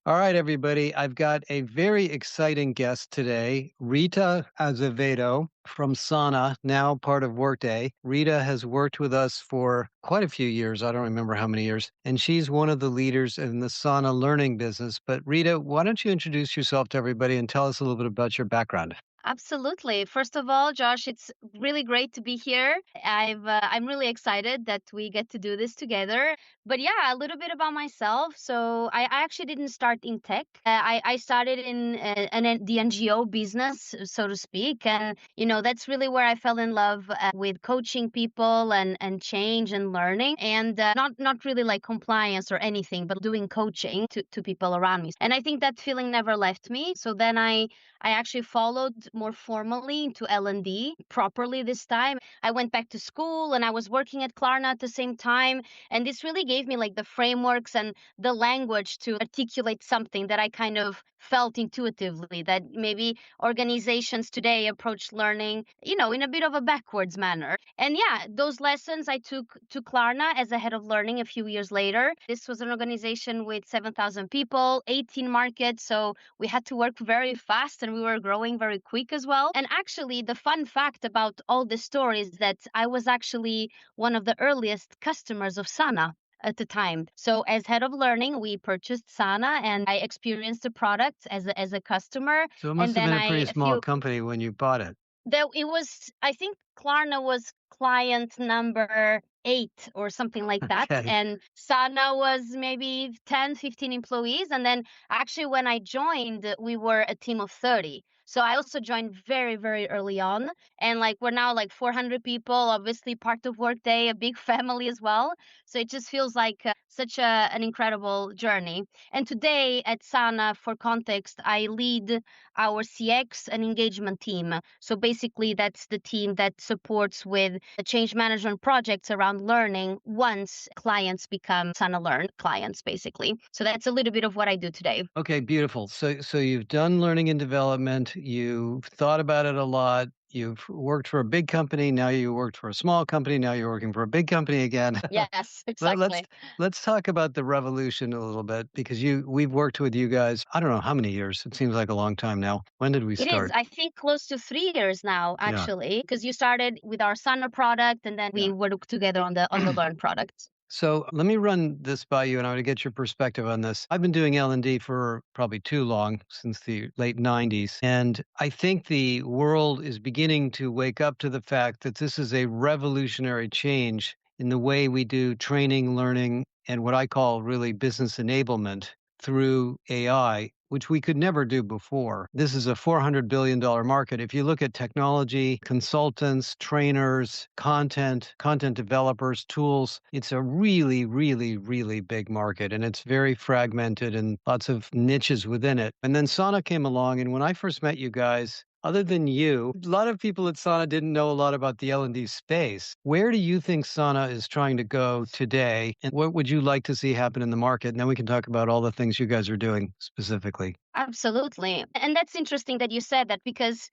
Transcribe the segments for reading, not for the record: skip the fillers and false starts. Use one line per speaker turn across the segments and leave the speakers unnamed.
All right, everybody. I've got a very exciting guest today, Rita Azevedo from Sana, now part of Workday. Rita has worked with us for quite a few years. I don't remember how many years. And she's one of the leaders in the Sana learning business. But Rita, why don't you introduce yourself to everybody and tell us a little bit about your background?
Absolutely. First of all, Josh, it's really great to be here. I'm really excited that we get to do this together. But yeah, a little bit about myself. So I actually didn't start in tech. I started in the NGO business, so to speak, and that's really where I fell in love with coaching people and change and learning, and not really like compliance or anything, but doing coaching to people around me. And I think that feeling never left me. So then I actually followed more formally into L&D properly this time. I went back to school and I was working at Klarna at the same time. And this really gave me like the frameworks and the language to articulate something that I kind of felt intuitively, that maybe organizations today approach learning, in a bit of a backwards manner. And yeah, those lessons I took to Klarna as a head of learning a few years later. This was an organization with 7,000 people, 18 markets. So we had to work very fast and we were growing very quick as well. And actually, the fun fact about all this story is that I was actually one of the earliest customers of Sana at the time. So as head of learning, we purchased Sana and I experienced the product as a customer.
So it must
And
have
then
been a
I
pretty
a
small
few
company when you bought it.
Though it was, I think Klarna was client number 8 or something like that.
Okay.
And Sana was maybe 10, 15 employees. And then actually, when I joined, we were a team of 30. So I also joined very, very early on. And like we're now like 400 people, obviously part of Workday, a big family as well. So it just feels like an incredible journey. And today at Sana, for context, I lead our CX and engagement team. So basically, that's the team that supports with the change management projects around learning once clients become Sana Learn clients, basically. So that's a little bit of what I do today.
Okay, beautiful. So you've done learning and development. You've thought about it a lot. You've worked for a big company. Now you worked for a small company. Now you're working for a big company again.
Yes,
Let, let's
exactly.
let's talk about the revolution a little bit because we've worked with you guys. I don't know how many years. It seems like a long time now. When did we
It is,
start?
I think, close to 3 years now,
Yeah,
actually, because you started with our Sana product and then
yeah.
we worked together on the Learn product.
So let me run this by you, and I want to get your perspective on this. I've been doing L&D for probably too long, since the late '90s, and I think the world is beginning to wake up to the fact that this is a revolutionary change in the way we do training, learning, and what I call really business enablement through AI, which we could never do before. This is a $400 billion market. If you look at technology, consultants, trainers, content developers, tools, it's a really, really, really big market and it's very fragmented and lots of niches within it. And then Sana came along. And when I first met you guys, other than you, a lot of people at Sana didn't know a lot about the L&D space. Where do you think Sana is trying to go today? And what would you like to see happen in the market? And then we can talk about all the things you guys are doing specifically.
Absolutely. And that's interesting that you said that because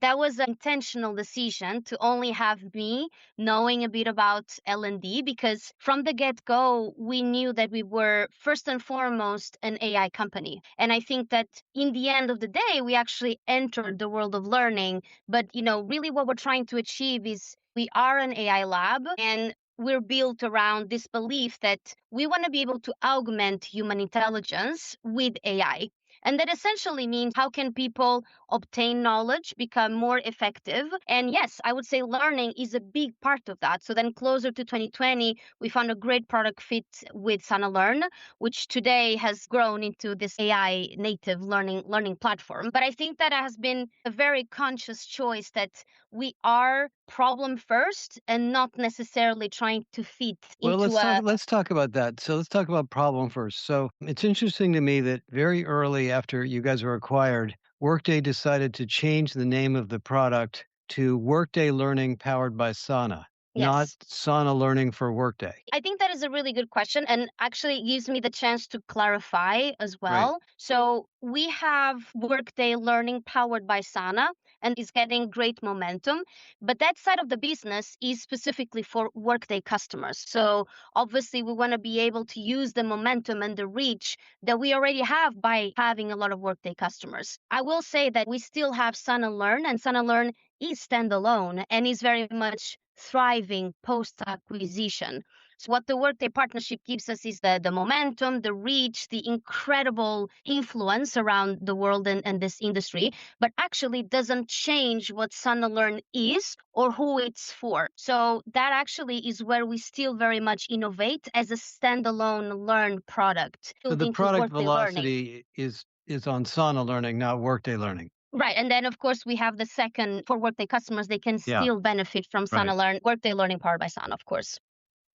that was an intentional decision to only have me knowing a bit about L&D because from the get-go we knew that we were first and foremost an AI company. And I think that in the end of the day we actually entered the world of learning, but really what we're trying to achieve is we are an AI lab and we're built around this belief that we want to be able to augment human intelligence with AI. And that essentially means how can people obtain knowledge, become more effective? And yes, I would say learning is a big part of that. So then closer to 2020, we found a great product fit with Sana Learn, which today has grown into this AI native learning platform. But I think that has been a very conscious choice that we are problem first and not necessarily trying to fit
Well,
into a
let's talk about that. So let's talk about problem first. So it's interesting to me that very early after you guys were acquired, Workday decided to change the name of the product to Workday Learning powered by Sana. not
Yes.
Sana learning for Workday?
I think that is a really good question and actually gives me the chance to clarify as
Right.
well. So, we have Workday Learning powered by Sana and is getting great momentum, but that side of the business is specifically for Workday customers. So, obviously, we want to be able to use the momentum and the reach that we already have by having a lot of Workday customers. I will say that we still have Sana Learn, and Sana Learn is standalone and is very much thriving post acquisition. So what the Workday partnership gives us is the momentum, the reach, the incredible influence around the world and this industry, but actually doesn't change what Sana Learn is or who it's for. So that actually is where we still very much innovate as a standalone Learn product
So
built
the
into
product
Workday Learning.
velocity is on Sana learning, not Workday learning.
Right. And then, of course, we have the second for Workday customers. They can
Yeah,
still benefit from
right.
Sana Learn, Workday Learning powered by Sana, of course.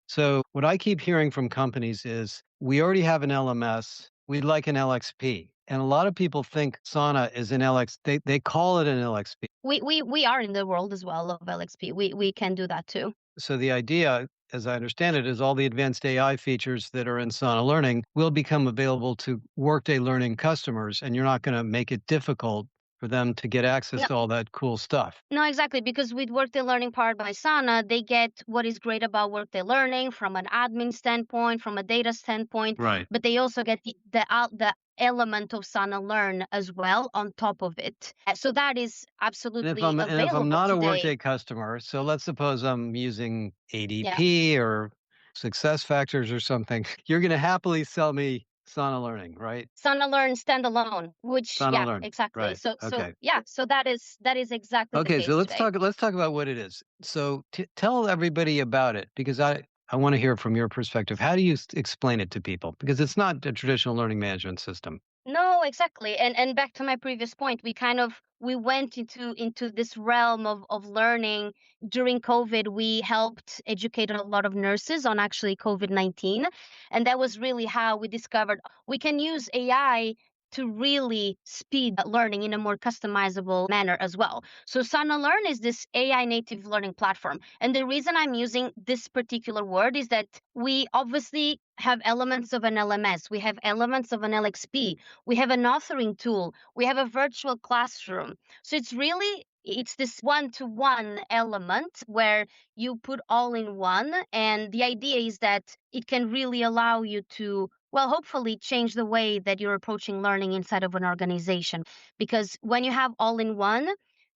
So what I keep hearing from companies is we already have an LMS. We'd like an LXP. And a lot of people think Sana is an LX. They call it an LXP.
We are in the world as well of LXP. We can do that too.
So the idea, as I understand it, is all the advanced AI features that are in Sana Learning will become available to Workday Learning customers, and you're not going to make it difficult for them to get access
No,
to all that cool stuff.
no, exactly. Because with Workday Learning powered by Sana, they get what is great about Workday Learning from an admin standpoint, from a data standpoint,
Right.
but they also get the element of Sana Learn as well on top of it. So that is absolutely
And if I'm
available
not a
today.
Workday customer, so let's suppose I'm using
Yeah.
ADP or Success Factors or something, you're going to happily sell me Sana Learning, right?
Sana Learn standalone, which
Sana
yeah,
Learn.
exactly.
Right.
So
Okay.
yeah, so that is exactly the
Okay, so
case today.
let's talk about what it is. So tell everybody about it because I want to hear from your perspective. How do you explain it to people? Because it's not a traditional learning management system.
No, exactly. And back to my previous point, we went into this realm of learning during COVID. We helped educate a lot of nurses on actually COVID-19, and that was really how we discovered we can use AI to really speed learning in a more customizable manner as well. So Sana Learn is this AI native learning platform. And the reason I'm using this particular word is that we obviously have elements of an LMS, we have elements of an LXP, we have an authoring tool, we have a virtual classroom. So it's this one-to-one element where you put all in one, and the idea is that it can really allow you to, well, hopefully change the way that you're approaching learning inside of an organization, because when you have all in one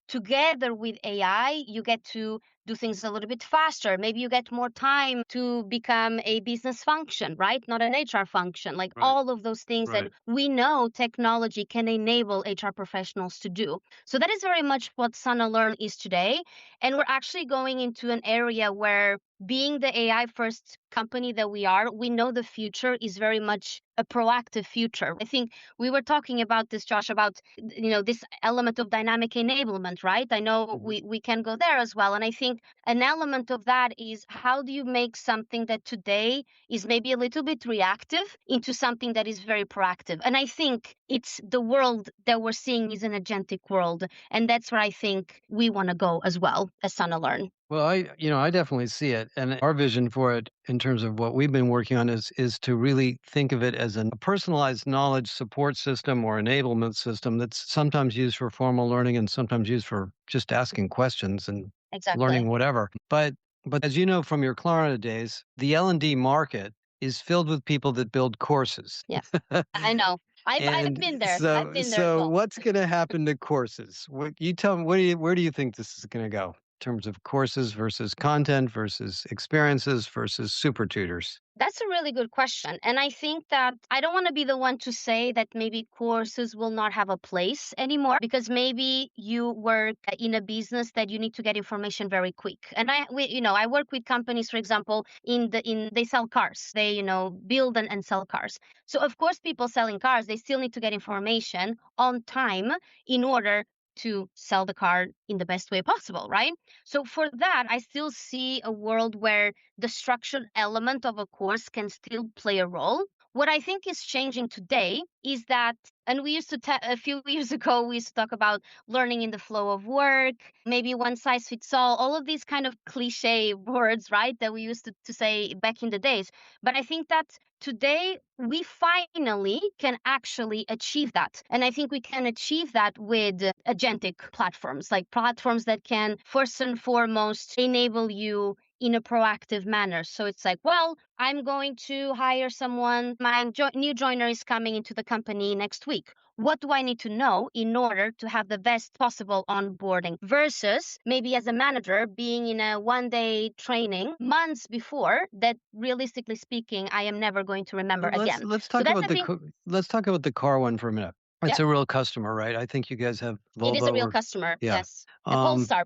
together with AI, you get to do things a little bit faster. Maybe you get more time to become a business function, right? Not an HR function. Like
Right.
all of those things that
Right.
we know technology can enable HR professionals to do. So that is very much what Sana Learn is today. And we're actually going into an area where, being the AI first company that we are, we know the future is very much a proactive future. I think we were talking about this, Josh, about this element of dynamic enablement, right? I know
Mhm.
we can go there as well. And I think an element of that is, how do you make something that today is maybe a little bit reactive into something that is very proactive? And I think it's the world that we're seeing is an agentic world. And that's where I think we want to go as well as Sana Learn.
Well, I definitely see it, and our vision for it in terms of what we've been working on is to really think of it as a personalized knowledge support system or enablement system that's sometimes used for formal learning and sometimes used for just asking questions and learning
Exactly.
whatever. But as you know from your Klarna days, the L&D market is filled with people that build courses.
Yes, I know. I've
And
been there. I've been there as
so
well.
what's going to happen to courses? What you tell me, where do you think this is going to go in terms of courses versus content versus experiences versus super tutors?
That's a really good question. And I think that I don't want to be the one to say that maybe courses will not have a place anymore, because maybe you work in a business that you need to get information very quick. And I work with companies, for example, they sell cars. They, build and sell cars. So of course, people selling cars, they still need to get information on time in order to sell the car in the best way possible, right? So for that, I still see a world where the structured element of a course can still play a role, What I think is changing today is that, and we used to, a few years ago, we used to talk about learning in the flow of work, maybe one size fits all of these kind of cliche words, right? That we used to say back in the days. But I think that today we finally can actually achieve that. And I think we can achieve that with agentic platforms, like platforms that can first and foremost enable you in a proactive manner. So it's like, well, I'm going to hire someone. My new joiner is coming into the company next week. What do I need to know in order to have the best possible onboarding versus maybe as a manager being in a 1 day training months before that, realistically speaking, I am never going to remember
Let's
again.
let's
So
talk
that's
about
the thing.
let's talk about the car one for a minute.
Yeah,
It's a real customer, right? I think you guys have
it is a
Volvo
real
or
customer.
yeah.
Yes. A
Um,
Polestar.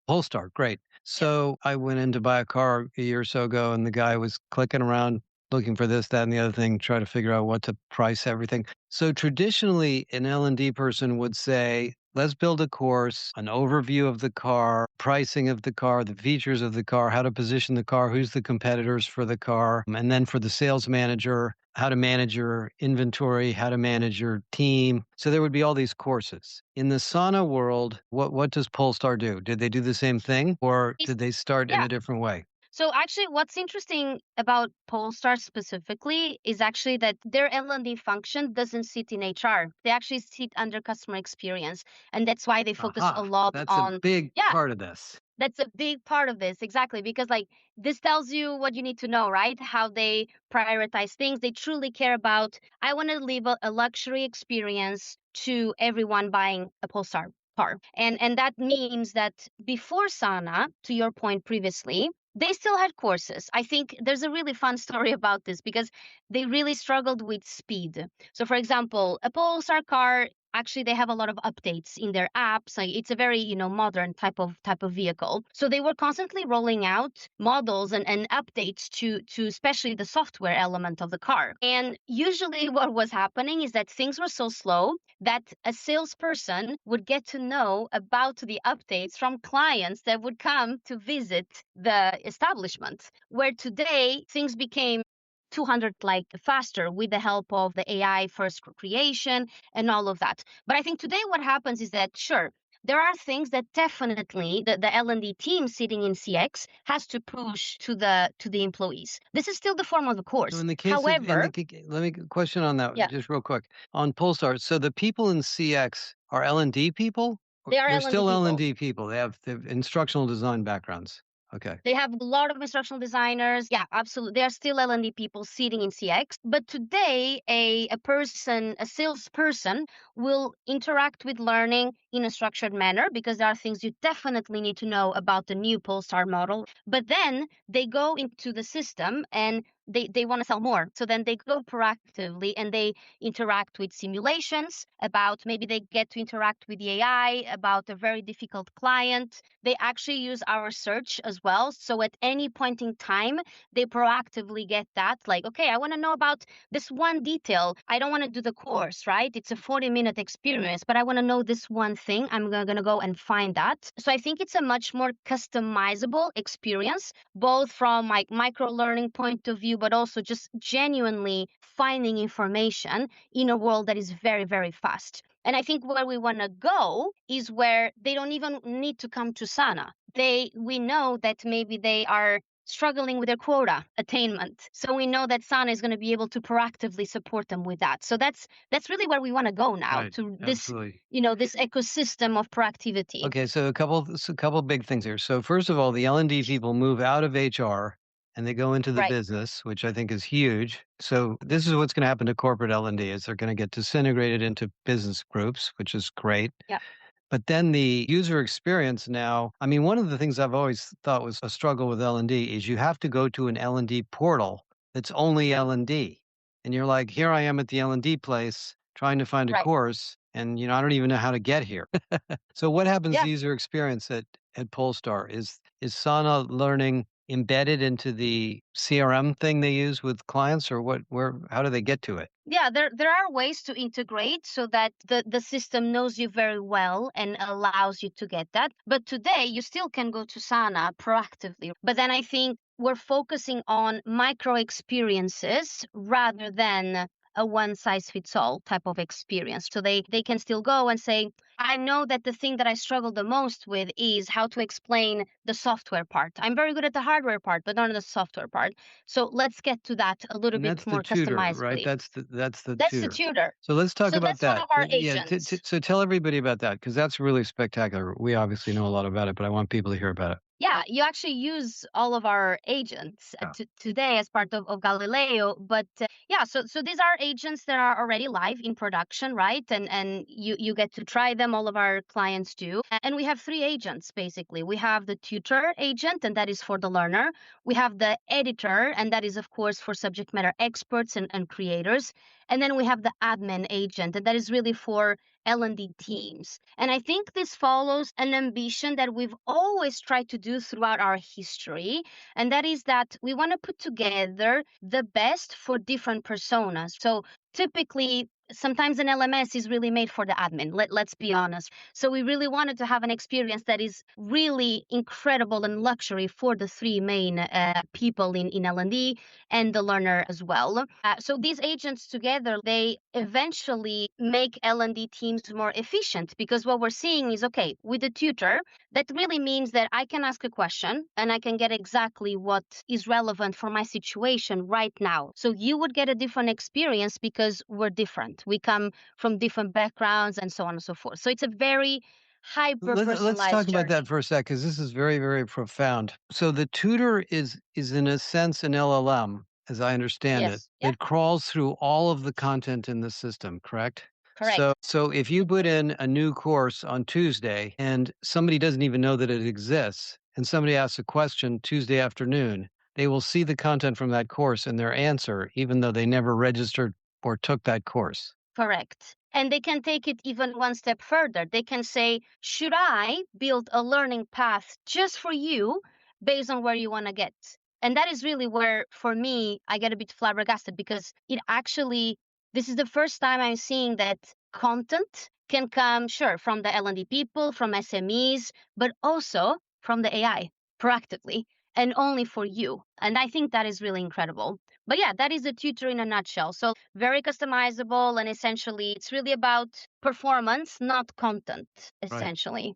Polestar, great.
Yes.
So I went in to buy a car a year or so ago, and the guy was clicking around looking for this, that, and the other thing, trying to figure out what to price everything. So traditionally, an L&D person would say, let's build a course, an overview of the car, pricing of the car, the features of the car, how to position the car, who's the competitors for the car, and then for the sales manager, how to manage your inventory, how to manage your team. So there would be all these courses. In the sauna world, what does Polestar do? Did they do the same thing or
It's-
did they start in
Yeah.
a different way?
So actually, what's interesting about Polestar specifically is actually that their L&D function doesn't sit in HR. They actually sit under customer experience, and that's why they focus a
Aha,
lot
that's a
on.
big
Yeah,
part of this.
that's a big part of this, exactly, because like this tells you what you need to know, right? How they prioritize things. They truly care about, I want to leave a luxury experience to everyone buying a Polestar car. And that means that before Sana, to your point previously, they still had courses. I think there's a really fun story about this because they really struggled with speed. So for example, a Polestar car, actually they have a lot of updates in their apps. Like it's a very modern type of vehicle, so they were constantly rolling out models and updates to especially the software element of the car. And usually what was happening is that things were so slow that a salesperson would get to know about the updates from clients that would come to visit the establishment, where today things became 200 like faster with the help of the AI first creation and all of that. But I think today what happens is that, sure, there are things that definitely the L&D team sitting in CX has to push to the employees. This is still the form of the
So
course.
in the case of
However,
let me question on that
yeah,
just real quick. On Polestar, so the people in CX are L&D people? Or
they are
they're
L&D
still
people.
L&D people. They have instructional design backgrounds. Okay.
They have a lot of instructional designers. Yeah, absolutely. They are still L&D people sitting in CX. But today, a salesperson will interact with learning in a structured manner because there are things you definitely need to know about the new Polestar model. But then they go into the system and they want to sell more. So then they go proactively and they interact with simulations about, maybe they get to interact with the AI about a very difficult client. They actually use our search as well. So at any point in time, they proactively get that, like, okay, I want to know about this one detail. I don't want to do the course, right? It's a 40-minute experience, but I want to know this one thing. I'm going to go and find that. So I think it's a much more customizable experience, both from like micro learning point of view, but also just genuinely finding information in a world that is very, very fast. And I think where we want to go is where they don't even need to come to Sana. We know that maybe they are struggling with their quota attainment. So we know that Sana is going to be able to proactively support them with that. So that's really where we want to go now,
Right.
to this,
Absolutely.
this ecosystem of proactivity.
Okay, so a couple big things here. So first of all, the L&D people move out of HR and they go into the
Right.
business, which I think is huge. So this is what's going to happen to corporate L&D is they're going to get disintegrated into business groups, which is great.
Yeah.
But then the user experience now, I mean, one of the things I've always thought was a struggle with L&D is you have to go to an L&D portal that's only L&D. And you're like, here I am at the L&D place trying to find a
Right.
course and I don't even know how to get here. So what happens to
Yeah.
user experience at Polestar? Is Sana learning embedded into the CRM thing they use with clients or how do they get to it?
Yeah, there are ways to integrate so that the system knows you very well and allows you to get that. But today you still can go to Sana proactively. But then I think we're focusing on micro experiences rather than a one size fits all type of experience. So they can still go and say, I know that the thing that I struggle the most with is how to explain the software part. I'm very good at the hardware part, but not in the software part. So let's get to that a little
And
bit
that's the
more
tutor, right?
customizably.
That's the
That's the
tutor.
tutor.
So let's talk
So
about
that's one
that.
of our
Yeah,
agents.
so tell everybody about that because that's really spectacular. We obviously know a lot about it, but I want people to hear about it.
Yeah, you actually use all of our agents
Yeah.
today as part of Galileo. But yeah, so these are agents that are already live in production, right? And you get to try them. All of our clients do. And we have three agents basically. We have the tutor agent, and that is for the learner. We have the editor, and that is of course for subject matter experts and creators. And then we have the admin agent, and that is really for L&D teams. And I think this follows an ambition that we've always tried to do throughout our history, and that is that we want to put together the best for different personas. So typically, sometimes an LMS is really made for the admin. Let's be honest. So we really wanted to have an experience that is really incredible and luxury for the three main people in L&D and the learner as well. So these agents together, they eventually make L&D teams more efficient because what we're seeing is, okay, with the tutor, that really means that I can ask a question and I can get exactly what is relevant for my situation right now. So you would get a different experience because we're different. We come from different backgrounds and so on and so forth. So it's a very hyper
Let's talk
personalized
about that
journey.
for a sec because this is very, very profound. So the tutor is in a sense an LLM, as I understand it,
Yes. Yeah.
that crawls through all of the content in the system, correct?
Correct.
So if you put in a new course on Tuesday and somebody doesn't even know that it exists, and somebody asks a question Tuesday afternoon, they will see the content from that course in their answer, even though they never registered or took that course.
Correct. And they can take it even one step further. They can say, should I build a learning path just for you based on where you want to get? And that is really where, for me, I get a bit flabbergasted because it actually, this is the first time I'm seeing that content can come, sure, from the L&D people, from SMEs, but also from the AI proactively and only for you. And I think that is really incredible. But yeah, that is a tutor in a nutshell. So very customizable, and essentially it's really about performance, not content,
Right.
essentially.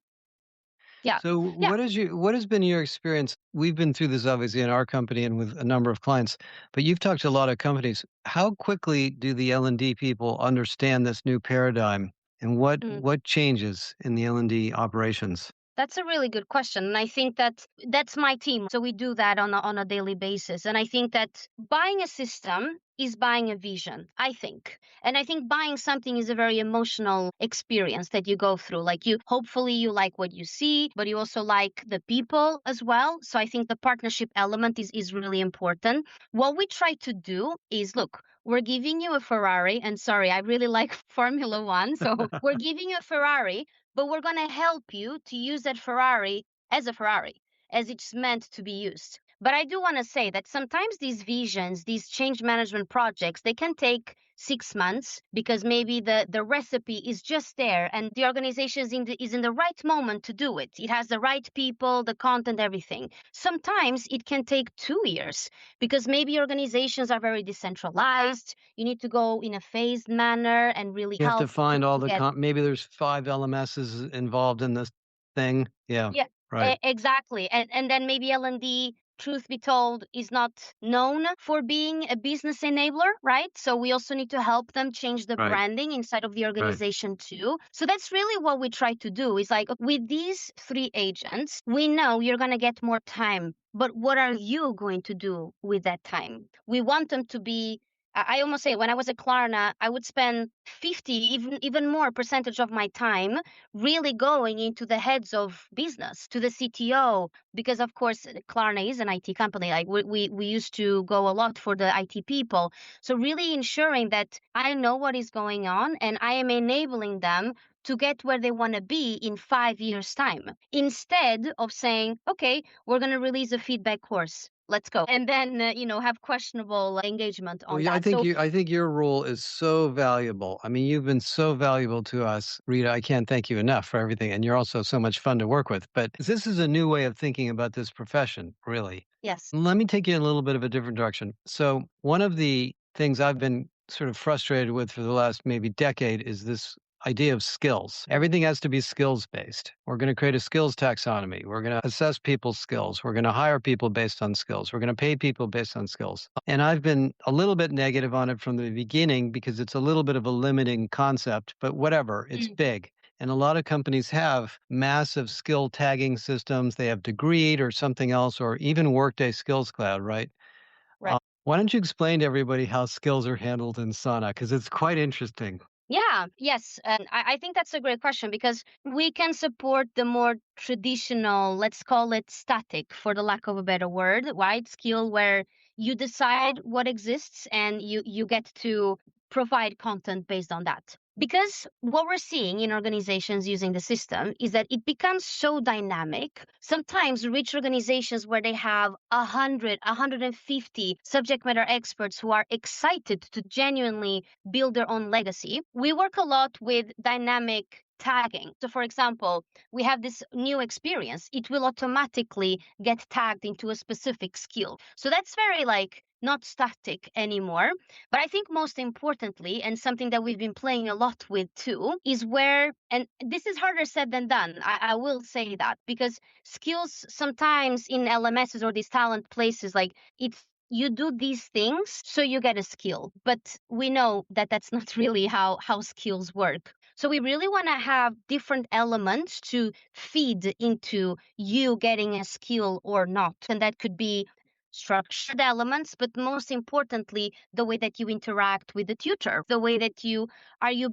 Yeah.
So
Yeah.
what has been your experience? We've been through this obviously in our company and with a number of clients, but you've talked to a lot of companies. How quickly do the L&D people understand this new paradigm and
Mm.
what changes in the L&D operations?
That's a really good question. And I think that that's my team. So we do that on a daily basis. And I think that buying a system is buying a vision, I think. And I think buying something is a very emotional experience that you go through. Like you, hopefully you like what you see, but you also like the people as well. So I think the partnership element is really important. What we try to do is look, we're giving you a Ferrari, and sorry, I really like Formula One. So we're giving you a Ferrari, but we're going to help you to use that Ferrari as a Ferrari, as it's meant to be used. But I do want to say that sometimes these visions, these change management projects, they can take 6 months because maybe the recipe is just there and the organization is in the right moment to do it. It has the right people, the content, everything. Sometimes it can take 2 years because maybe organizations are very decentralized. You need to go in a phased manner and really
You have to
help
find all
to
the
get.
maybe there's 5 LMSs involved in this thing. Yeah.
Yeah,
Right.
exactly. And then maybe L&D, truth be told, is not known for being a business enabler, right? So we also need to help them change the
Right.
branding inside of the
Right.
organization too. So that's really what we try to do is like with these three agents, we know you're going to get more time, but what are you going to do with that time? We want them to be. I almost say when I was at Klarna, I would spend 50, even more percentage of my time really going into the heads of business, to the CTO, because of course Klarna is an IT company. Like we used to go a lot for the IT people. So really ensuring that I know what is going on and I am enabling them to get where they want to be in 5 years' time. Instead of saying, okay, we're going to release a feedback course. let's go. And then, have questionable engagement
Well,
on
yeah,
that. So,
I think your role is so valuable. I mean, you've been so valuable to us, Rita. I can't thank you enough for everything, and you're also so much fun to work with. But this is a new way of thinking about this profession, really.
yes.
Let me take you in a little bit of a different direction. So, one of the things I've been sort of frustrated with for the last maybe decade is this idea of skills. Everything has to be skills based. We're going to create a skills taxonomy. We're going to assess people's skills. We're going to hire people based on skills. We're going to pay people based on skills. And I've been a little bit negative on it from the beginning because it's a little bit of a limiting concept, but whatever, it's
Mhm.
big. And a lot of companies have massive skill tagging systems. They have Degreed or something else, or even Workday Skills Cloud, right?
Right.
Why don't you explain to everybody how skills are handled in Sana? Because it's quite interesting.
Yeah, yes. And I think that's a great question because we can support the more traditional, let's call it static for the lack of a better word, right? Skill where you decide what exists and you get to provide content based on that. Because what we're seeing in organizations using the system is that it becomes so dynamic. Sometimes rich organizations where they have 100, 150 subject matter experts who are excited to genuinely build their own legacy. We work a lot with dynamic tagging. So, for example, we have this new experience, it will automatically get tagged into a specific skill. So, that's very like not static anymore. But I think most importantly, and something that we've been playing a lot with too, is where, and this is harder said than done, I will say that, because skills sometimes in LMSs or these talent places, like it's you do these things so you get a skill, but we know that that's not really how skills work. So we really want to have different elements to feed into you getting a skill or not, and that could be structured elements, but most importantly the way that you interact with the tutor, the way that you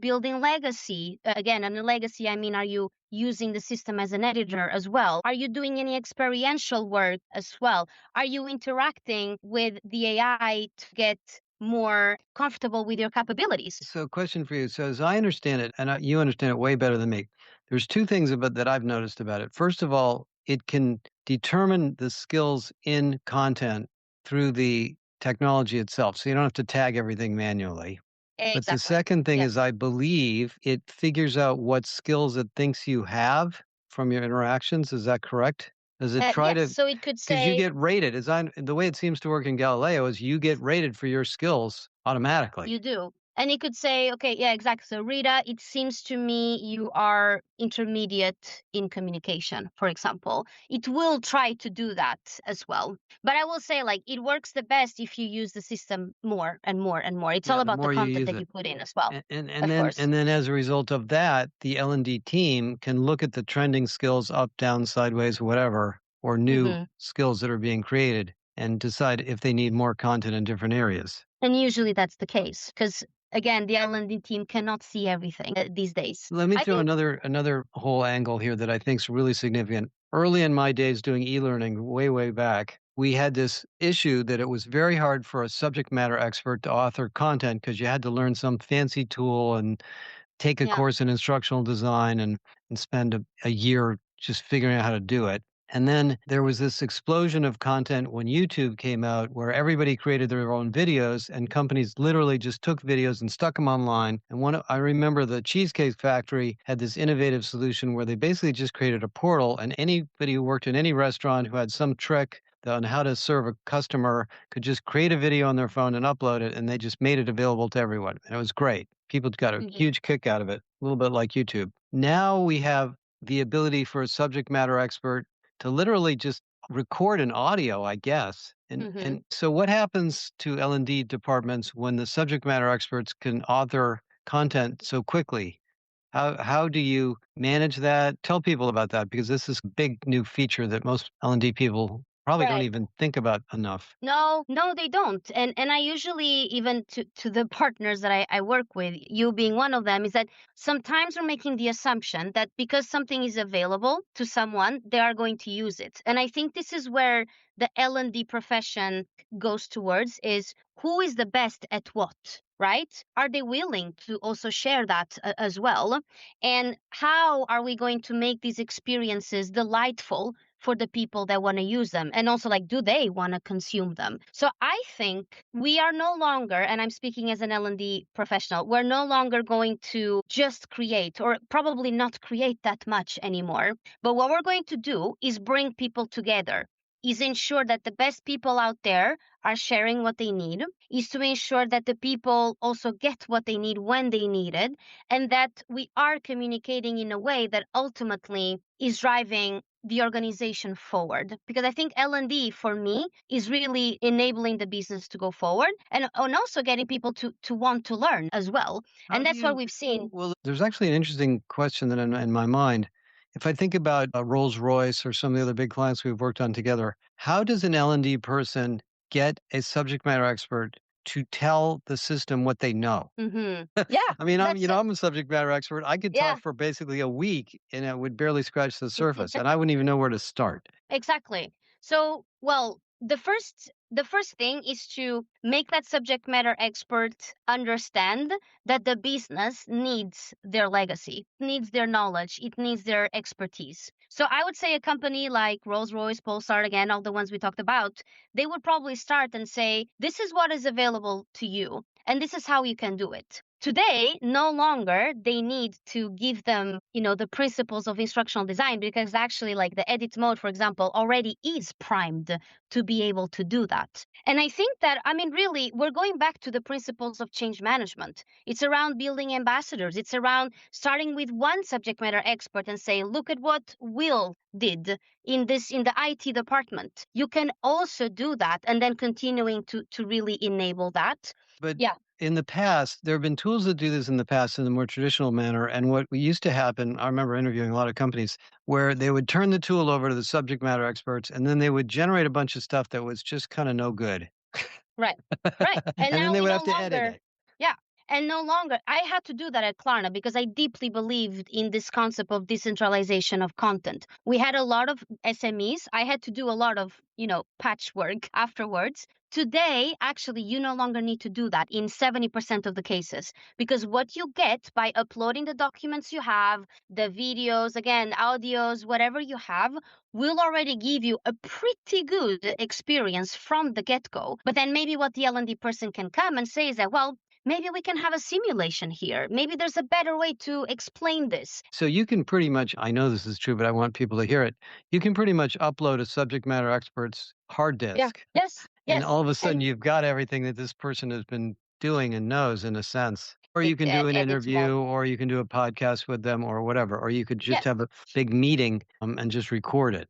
building legacy. Again, and a legacy, I mean, are you using the system as an editor as well? Are you doing any experiential work as well? Are you interacting with the AI to get more comfortable with your capabilities?
So, question for you. So, as I understand it, and you understand it way better than me, there's two things about that I've noticed about it. First of all, it can determine the skills in content through the technology itself. So you don't have to tag everything manually. But the
Exactly.
second thing is,
Yes.
I believe it figures out what skills it thinks you have from your interactions. Is that correct? Does it try
Yes.
to,
So it could
because you
say
get rated, the way it seems to work in Galileo is you get rated for your skills automatically.
you do. And it could say, okay, yeah, exactly. So, Rita, it seems to me you are intermediate in communication, for example. It will try to do that as well. But I will say, like, it works the best if you use the system more and more and more. It's all
Yeah, the
about the
more you
content
use
that
it.
you put in as well,
And
of
then
course.
as a result of that, the L&D team can look at the trending skills up, down, sideways, whatever, or new
Hmm.
skills that are being created and decide if they need more content in different areas.
And usually that's the case because, again, the L&D team cannot see everything these days.
Let me
I
throw
think,
another whole angle here that I think is really significant. Early in my days doing e-learning, way back, we had this issue that it was very hard for a subject matter expert to author content because you had to learn some fancy tool and take a
yeah.
course in instructional design and spend a year just figuring out how to do it. And then there was this explosion of content when YouTube came out where everybody created their own videos and companies literally just took videos and stuck them online. And I remember the Cheesecake Factory had this innovative solution where they basically just created a portal and anybody who worked in any restaurant who had some trick on how to serve a customer could just create a video on their phone and upload it, and they just made it available to everyone. And it was great. People got a
Hmm.
huge kick out of it, a little bit like YouTube. Now we have the ability for a subject matter expert to literally just record an audio, I guess.
Hmm.
And so what happens to L&D departments when the subject matter experts can author content so quickly? How do you manage that? Tell people about that because this is a big new feature that most L&D people probably don't
Right.
even think about enough.
No, no, they don't. And I usually, even to the partners that I work with, you being one of them, is that sometimes we're making the assumption that because something is available to someone, they are going to use it. And I think this is where the L&D profession goes towards is who is the best at what, right? Are they willing to also share that as well? And how are we going to make these experiences delightful for the people that want to use them, and also like, do they want to consume them? So I think we are no longer, and I'm speaking as an L&D professional, we're no longer going to just create, or probably not create that much anymore. But what we're going to do is bring people together, is ensure that the best people out there are sharing what they need, is to ensure that the people also get what they need when they need it, and that we are communicating in a way that ultimately is driving the organization forward. Because I think L&D for me is really enabling the business to go forward, and also getting people to want to learn as well.
How
And
do
that's what
you
we've seen.
Well, there's actually an interesting question that in my mind. If I think about Rolls-Royce or some of the other big clients we've worked on together, how does an L&D person get a subject matter expert to tell the system what they know?
Yeah,
I mean,
that's
I'm a subject matter expert. I could
yeah.
talk for basically a week and it would barely scratch the surface, and I wouldn't even know where to start.
Exactly. So, well, the first thing is to make that subject matter expert understand that the business needs their legacy, needs their knowledge, it needs their expertise. So I would say a company like Rolls-Royce, Polestar, again, all the ones we talked about, they would probably start and say, this is what is available to you, and this is how you can do it. Today, no longer they need to give them, the principles of instructional design, because actually like the edit mode, for example, already is primed to be able to do that. And I think that, I mean, really, we're going back to the principles of change management. It's around building ambassadors. It's around starting with one subject matter expert and say, look at what Will did in the IT department. You can also do that, and then continuing to really enable that.
But
Yeah,
in the past, there have been tools that do this in the past in the more traditional manner. And what we used to happen, I remember interviewing a lot of companies where they would turn the tool over to the subject matter experts, and then they would generate a bunch of stuff that was just kind of no good.
right. Right. And
And then
now
they
we
would
no
have to edit
longer,
it.
yeah. And no longer, I had to do that at Klarna because I deeply believed in this concept of decentralization of content. We had a lot of SMEs. I had to do a lot of, patchwork afterwards. Today, actually, you no longer need to do that in 70% of the cases, because what you get by uploading the documents you have, the videos, again, audios, whatever you have, will already give you a pretty good experience from the get-go. But then maybe what the L&D person can come and say is that, well, maybe we can have a simulation here. Maybe there's a better way to explain this.
So you can pretty much, I know this is true, but I want people to hear it. You can pretty much upload a subject matter expert's hard
Yeah.
disk,
Yes.
and
Yes.
all of a sudden
And
you've got everything that this person has been doing and knows in a sense. Or you can do an
edits mode.
interview, or you can do a podcast with them, or whatever. Or you could just
Yes.
have a big meeting and just record it.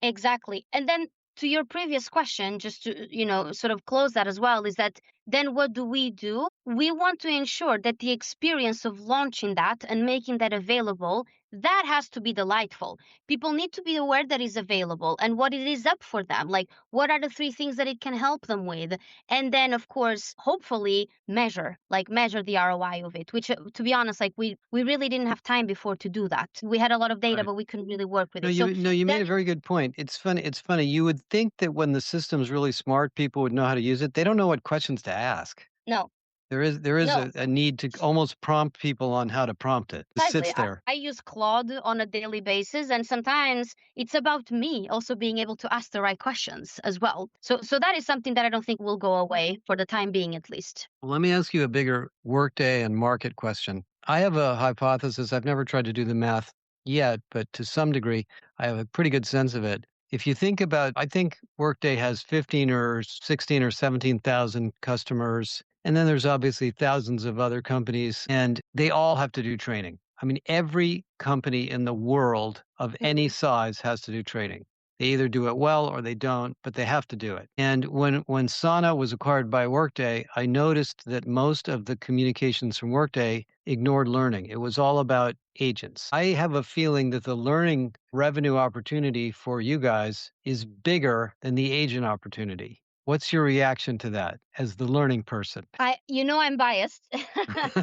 Exactly. And then to your previous question, just to, sort of close that as well, is that then what do? We want to ensure that the experience of launching that and making that available, that has to be delightful. People need to be aware that is available and what it is up for them. Like, what are the three things that it can help them with? And then, of course, hopefully measure the ROI of it, which, to be honest, like we really didn't have time before to do that. We had a lot of data,
Right.
but we couldn't really work with
No,
it. So
you made
then
a very good point. It's funny. It's funny. You would think that when the system's really smart, people would know how to use it. They don't know what questions to ask.
no,
There is
no,
a need to almost prompt people on how to prompt it. It
precisely.
sits
I,
there.
I use Claude on a daily basis, and sometimes it's about me also being able to ask the right questions as well. So that is something that I don't think will go away for the time being, at least.
Well, let me ask you a bigger workday and market question. I have a hypothesis. I've never tried to do the math yet, but to some degree, I have a pretty good sense of it. If you think about, I think Workday has 15 or 16 or 17,000 customers. And then there's obviously thousands of other companies, and they all have to do training. I mean, every company in the world of any
Mhm.
size has to do training. They either do it well or they don't, but they have to do it. And when Sana was acquired by Workday, I noticed that most of the communications from Workday ignored learning. It was all about agents. I have a feeling that the learning revenue opportunity for you guys is bigger than the agent opportunity. What's your reaction to that as the learning person?
I'm biased,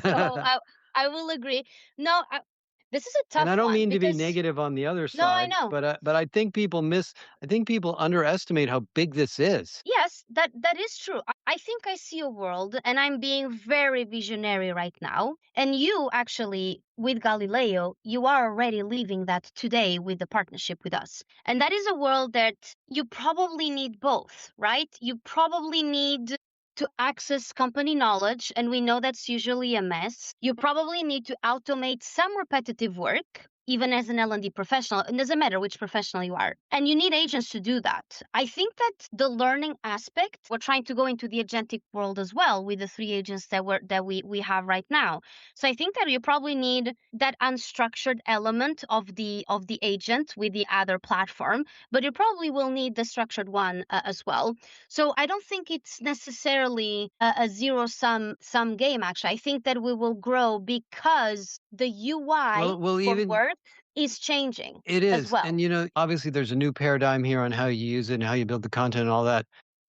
so I will agree. No, This is a
And I
tough
don't
one
mean to be
because
negative on the other
no, I
side,
know.
but I think people underestimate how big this is.
Yes, that is true. I think I see a world, and I'm being very visionary right now. And you actually, with Galileo, you are already living that today with the partnership with us. And that is a world that you probably need both, right? You probably need to access company knowledge, and we know that's usually a mess. You probably need to automate some repetitive work, even as an L&D professional. It doesn't matter which professional you are. And you need agents to do that. I think that the learning aspect, we're trying to go into the agentic world as well with the three agents that we have right now. So I think that you probably need that unstructured element of the agent with the other platform, but you probably will need the structured one as well. So I don't think it's necessarily a zero sum game. Actually, I think that we will grow because the UI
Well,
for
even
work is changing
it
as
is.
well.
And, obviously there's a new paradigm here on how you use it and how you build the content and all that.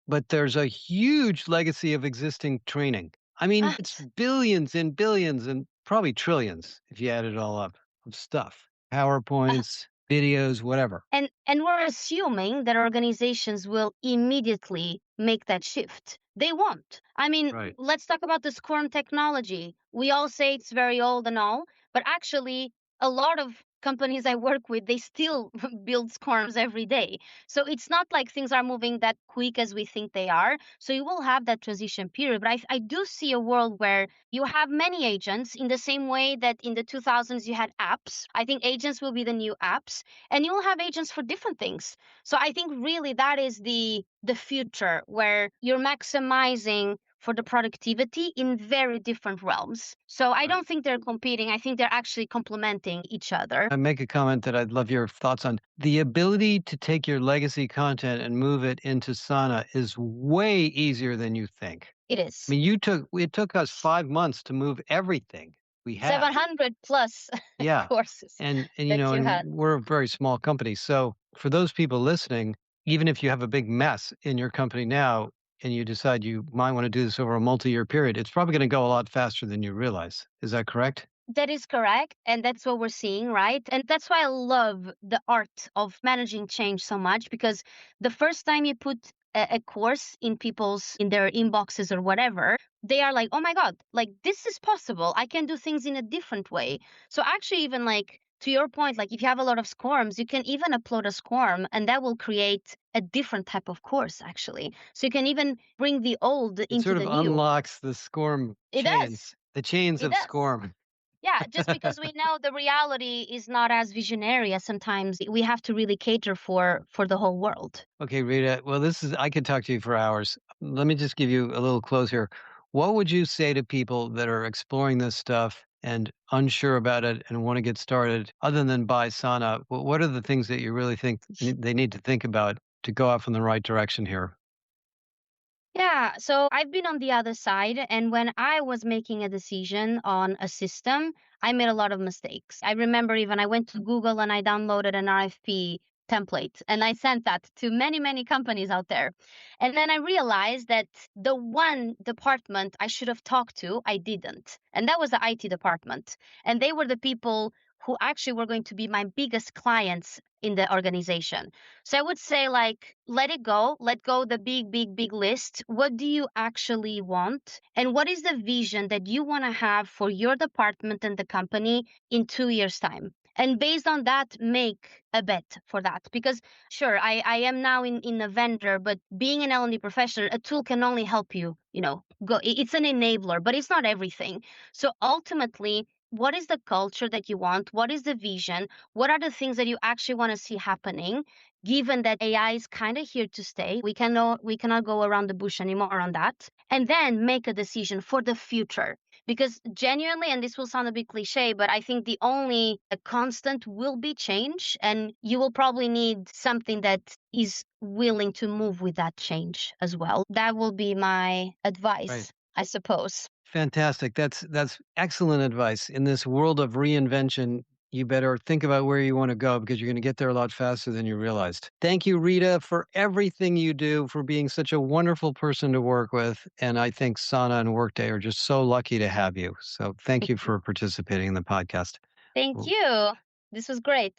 But there's a huge legacy of existing training. I mean, it's
But
billions and probably trillions if you add it all up of stuff.
uh,
PowerPoints, videos, whatever.
and we're assuming that organizations will immediately make that shift. They won't. I mean,
Right.
let's talk about the Squirm technology. We all say it's very old and all, but actually a lot of companies I work with, they still build Squirms every day. So it's not like things are moving that quick as we think they are. So you will have that transition period. But I do see a world where you have many agents in the same way that in the 2000s you had apps. I think agents will be the new apps, and you'll have agents for different things. So I think really that is the future where you're maximizing for the productivity in very different realms. So I
Right.
don't think they're competing. I think they're actually complementing each other.
I make a comment that I'd love your thoughts on. The ability to take your legacy content and move it into Sana is way easier than you think.
It
I
is
mean, it took us 5 months to move everything we have.
700 plus
Yeah.
courses that you
And
had.
we're a very small company. So for those people listening, even if you have a big mess in your company now and you decide you might want to do this over a multi-year period, it's probably going to go a lot faster than you realize. Is that correct?
That is correct. And that's what we're seeing, right? And that's why I love the art of managing change so much, because the first time you put a course in their inboxes or whatever, they are like, oh my God, like this is possible. I can do things in a different way. So actually, even like to your point, like if you have a lot of squirms, you can even upload a squirm and that will create a different type of course, actually. So you can even bring the old
It
into
sort
the
of
new.
unlocks the SCORM
It does.
the chains
It
of
does.
SCORM.
Yeah, just because we know the reality is not as visionary as sometimes we have to really cater for the whole world.
Okay, Rita. Well, I could talk to you for hours. Let me just give you a little close here. What would you say to people that are exploring this stuff and unsure about it and want to get started, other than buy Sana? What are the things that you really think they need to think about to go off in the right direction here?
Yeah, so I've been on the other side, and when I was making a decision on a system, I made a lot of mistakes. I remember even I went to Google and I downloaded an RFP template and I sent that to many, many companies out there. And then I realized that the one department I should have talked to, I didn't. And that was the IT department. And they were the people who actually were going to be my biggest clients in the organization. So I would say, like, let go the big list. What do you actually want? And what is the vision that you want to have for your department and the company in 2 years' time? And based on that, make a bet for that. Because sure, I am now in a vendor, but being an L&D professional, a tool can only help you, go. It's an enabler, but it's not everything. So ultimately, what is the culture that you want? What is the vision? What are the things that you actually want to see happening? Given that AI is kind of here to stay, we cannot go around the bush anymore on that. And then make a decision for the future. Because genuinely, and this will sound a bit cliche, but I think the only constant will be change, and you will probably need something that is willing to move with that change as well. That will be my
Right.
advice, I suppose.
Fantastic. That's excellent advice. In this world of reinvention, you better think about where you want to go because you're going to get there a lot faster than you realized. Thank you, Rita, for everything you do, for being such a wonderful person to work with. And I think Sana and Workday are just so lucky to have you. So thank you for participating in the podcast.
Thank you. This was great.